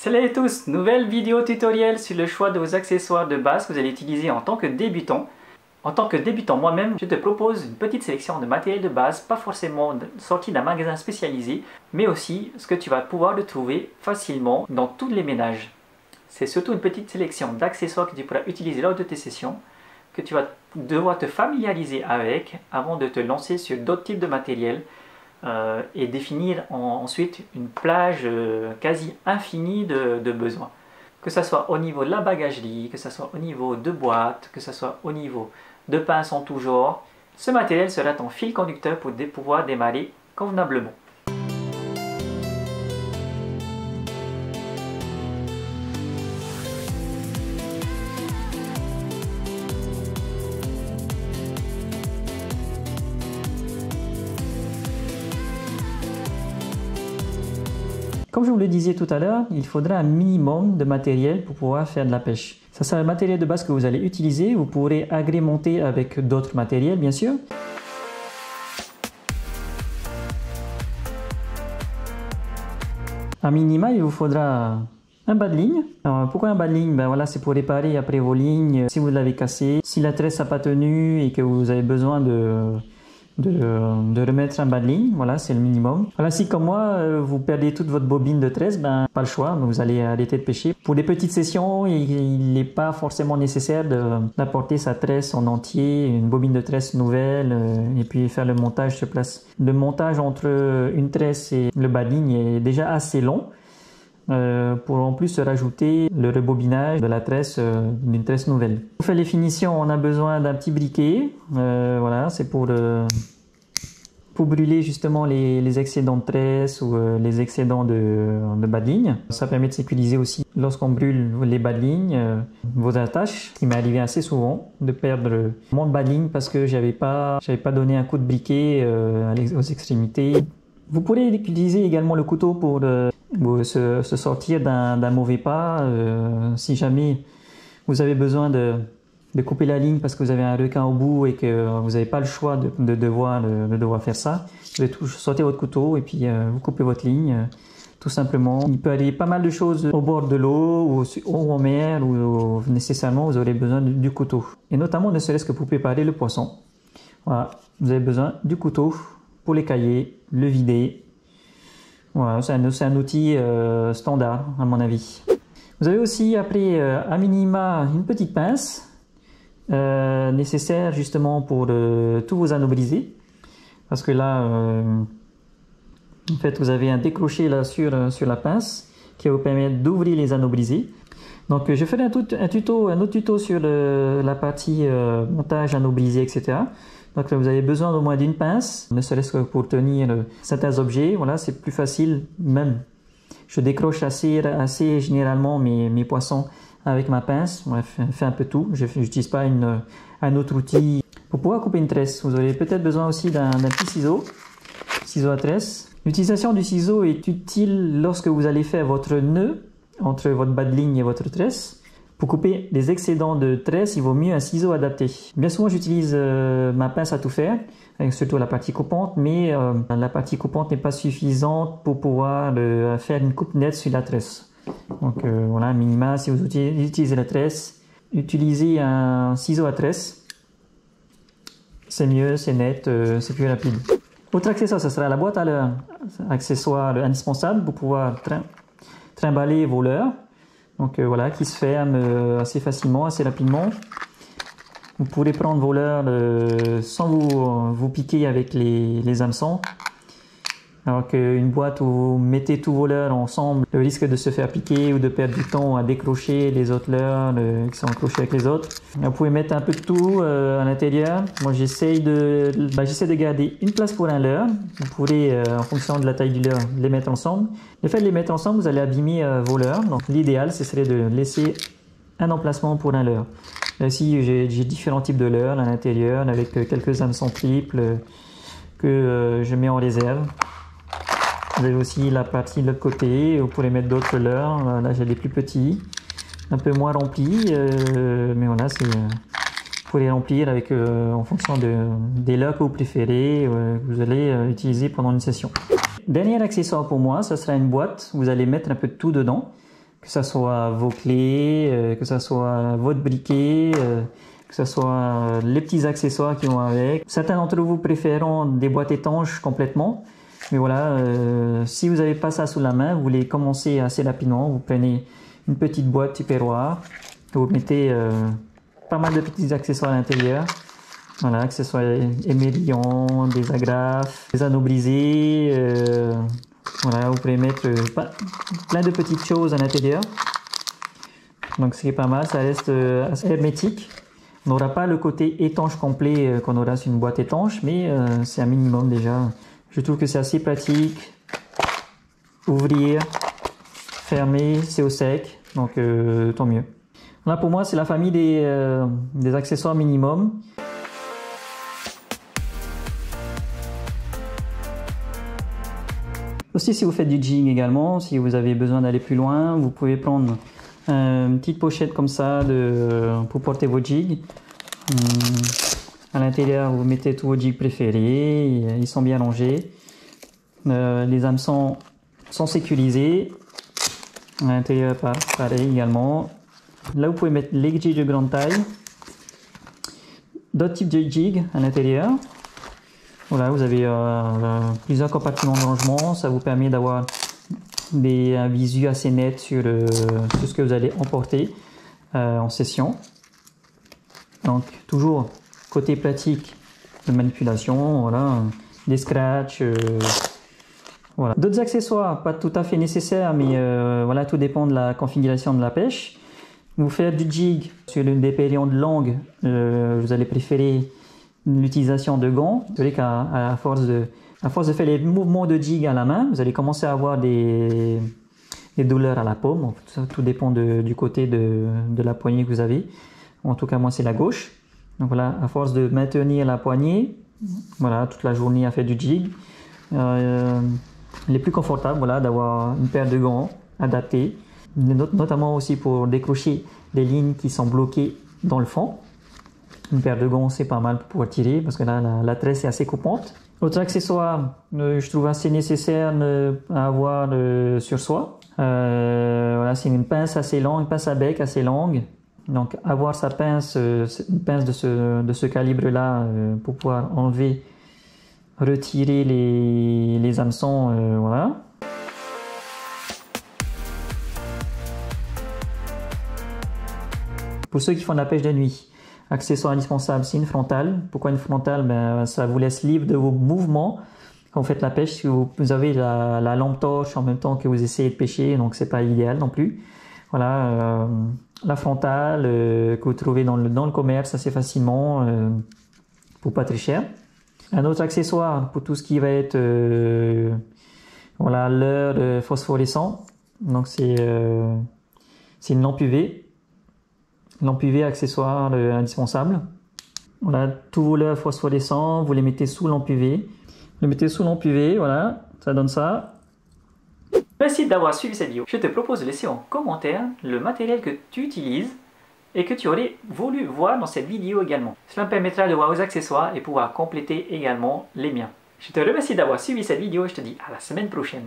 Salut à tous, nouvelle vidéo tutoriel sur le choix de vos accessoires de base que vous allez utiliser en tant que débutant. En tant que débutant moi-même, je te propose une petite sélection de matériel de base, pas forcément sorti d'un magasin spécialisé, mais aussi ce que tu vas pouvoir le trouver facilement dans tous les ménages. C'est surtout une petite sélection d'accessoires que tu pourras utiliser lors de tes sessions, que tu vas devoir te familiariser avec avant de te lancer sur d'autres types de matériel. Et définir ensuite une plage quasi infinie de besoins. Que ce soit au niveau de la bagagerie, que ce soit au niveau de boîtes, que ce soit au niveau de pinces en tout genre, ce matériel sera ton fil conducteur pour pouvoir démarrer convenablement. Comme je vous le disais tout à l'heure, il faudra un minimum de matériel pour pouvoir faire de la pêche. Ça sera le matériel de base que vous allez utiliser. Vous pourrez agrémenter avec d'autres matériels, bien sûr. À minima, il vous faudra un bas de ligne. Alors, pourquoi un bas de ligne? Ben voilà, c'est pour réparer après vos lignes si vous l'avez cassé. Si la tresse n'a pas tenu et que vous avez besoin de remettre un bas de ligne, voilà, c'est le minimum. Voilà, si comme moi, vous perdez toute votre bobine de tresse, ben pas le choix, vous allez arrêter de pêcher. Pour des petites sessions, il n'est pas forcément nécessaire d'apporter sa tresse en entier, une bobine de tresse nouvelle, et puis faire le montage sur place. Le montage entre une tresse et le bas de ligne est déjà assez long. Pour en plus se rajouter le rebobinage de la tresse d'une tresse nouvelle. Pour faire les finitions, on a besoin d'un petit briquet. Voilà, c'est pour brûler justement les excédents de tresse ou les excédents de bas de ligne. Ça permet de sécuriser aussi lorsqu'on brûle les bas de ligne, vos attaches. Il m'est arrivé assez souvent de perdre mon bas de ligne parce que j'avais pas donné un coup de briquet aux extrémités. Vous pourrez utiliser également le couteau pour se sortir d'un mauvais pas. Si jamais vous avez besoin de couper la ligne parce que vous avez un requin au bout et que vous n'avez pas le choix de devoir faire ça, vous allez sortir votre couteau et puis vous coupez votre ligne. Tout simplement. Il peut arriver pas mal de choses au bord de l'eau ou en mer où nécessairement vous aurez besoin du couteau. Et notamment ne serait-ce que pour préparer le poisson. Voilà, vous avez besoin du couteau pour l'écailler, le vider. Voilà, c'est un outil standard à mon avis. Vous avez aussi après à minima une petite pince nécessaire justement pour tous vos anneaux brisés. Parce que là, en fait, vous avez un décroché là sur la pince qui va vous permettre d'ouvrir les anneaux brisés. Donc je ferai un autre tuto sur la partie montage anneaux brisés, etc. Donc vous avez besoin au moins d'une pince, ne serait-ce que pour tenir certains objets. Voilà, c'est plus facile même. Je décroche assez généralement mes poissons avec ma pince. Bref, je fais un peu tout. Je n'utilise pas un autre outil. Pour pouvoir couper une tresse, vous aurez peut-être besoin aussi d'un petit ciseau à tresse. L'utilisation du ciseau est utile lorsque vous allez faire votre nœud entre votre bas de ligne et votre tresse. Pour couper les excédents de tresse, il vaut mieux un ciseau adapté. Bien souvent, j'utilise ma pince à tout faire, avec surtout la partie coupante, mais la partie coupante n'est pas suffisante pour pouvoir faire une coupe nette sur la tresse. Donc voilà, minima, si vous utilisez la tresse, utilisez un ciseau à tresse. C'est mieux, c'est net, c'est plus rapide. Autre accessoire, ce sera la boîte à leurre, accessoire indispensable pour pouvoir trimballer vos leurres. Donc voilà, qui se ferme assez facilement, assez rapidement. Vous pourrez prendre vos leurres sans vous piquer avec les hameçons. Alors qu'une boîte où vous mettez tous vos leurres ensemble, le risque de se faire piquer ou de perdre du temps à décrocher les autres leurres qui sont accrochés avec les autres. Vous pouvez mettre un peu de tout à l'intérieur. Moi j'essaie de garder une place pour un leurre. Vous pourrez, en fonction de la taille du leurre, les mettre ensemble. Le fait de les mettre ensemble, vous allez abîmer vos leurres. Donc l'idéal, ce serait de laisser un emplacement pour un leurre. Là ici, j'ai différents types de leurres à l'intérieur avec quelques hameçons triples que je mets en réserve. Vous avez aussi la partie de l'autre côté, vous pourrez mettre d'autres leurres. Là j'ai des plus petits, un peu moins remplis, mais voilà, vous pourrez remplir avec, en fonction des leurres que vous préférez, que vous allez utiliser pendant une session. Dernier accessoire pour moi, ce sera une boîte. Vous allez mettre un peu de tout dedans. que ce soit vos clés, que ce soit votre briquet, que ce soit les petits accessoires qui vont avec. Certains d'entre vous préféreront des boîtes étanches complètement. Mais voilà, si vous n'avez pas ça sous la main, vous voulez commencer assez rapidement, vous prenez une petite boîte tupperware, vous mettez pas mal de petits accessoires à l'intérieur. Voilà, que ce soit émerillons, des agrafes, des anneaux brisés. Voilà, vous pouvez mettre plein de petites choses à l'intérieur. Donc c'est pas mal, ça reste assez hermétique. On n'aura pas le côté étanche complet qu'on aura sur une boîte étanche, mais c'est un minimum déjà. Je trouve que c'est assez pratique. Ouvrir, fermer, c'est au sec, donc tant mieux. Là pour moi c'est la famille des accessoires minimum. Aussi si vous faites du jig également, si vous avez besoin d'aller plus loin, vous pouvez prendre une petite pochette comme ça pour porter vos jigs. À l'intérieur vous mettez tous vos jigs préférés, ils sont bien rangés. Les hameçons sont sécurisés. À l'intérieur pareil également. Là vous pouvez mettre les jigs de grande taille, d'autres types de jigs à l'intérieur. Voilà, vous avez plusieurs compartiments de rangement, ça vous permet d'avoir un visu assez net sur ce que vous allez emporter en session. Donc toujours côté pratique de manipulation, voilà, des scratchs, voilà. D'autres accessoires, pas tout à fait nécessaires, mais voilà, tout dépend de la configuration de la pêche. Vous faire du jig sur des périodes longues, vous allez préférer l'utilisation de gants. Vous savez qu'à force de faire les mouvements de jig à la main, vous allez commencer à avoir des douleurs à la paume. Tout dépend du côté de la poignée que vous avez. En tout cas, moi, c'est la gauche. Donc voilà, à force de maintenir la poignée, voilà, toute la journée à faire du jig, il est plus confortable, voilà, d'avoir une paire de gants adaptés, notamment aussi pour décrocher les lignes qui sont bloquées dans le fond. Une paire de gants, c'est pas mal pour pouvoir tirer parce que là, la tresse est assez coupante. Autre accessoire, je trouve assez nécessaire à avoir sur soi. Voilà, c'est une pince assez longue, une pince à bec assez longue. Donc, avoir sa pince, une pince de ce calibre-là pour pouvoir enlever, retirer les hameçons, voilà. Pour ceux qui font de la pêche de nuit, accessoire indispensable, c'est une frontale. Pourquoi une frontale? Ben, ça vous laisse libre de vos mouvements quand vous faites la pêche. Si vous avez la lampe torche en même temps que vous essayez de pêcher, donc c'est pas idéal non plus. Voilà, la frontale que vous trouvez dans le commerce assez facilement pour pas très cher. Un autre accessoire pour tout ce qui va être voilà, leurre phosphorescent. Donc c'est une lampe UV. Lampe UV, accessoire indispensable. Voilà, tous vos leurres phosphorescents, vous les mettez sous lampe UV. Vous les mettez sous lampe UV, voilà, ça donne ça. Merci d'avoir suivi cette vidéo. Je te propose de laisser en commentaire le matériel que tu utilises et que tu aurais voulu voir dans cette vidéo également. Cela me permettra de voir vos accessoires et pouvoir compléter également les miens. Je te remercie d'avoir suivi cette vidéo et je te dis à la semaine prochaine.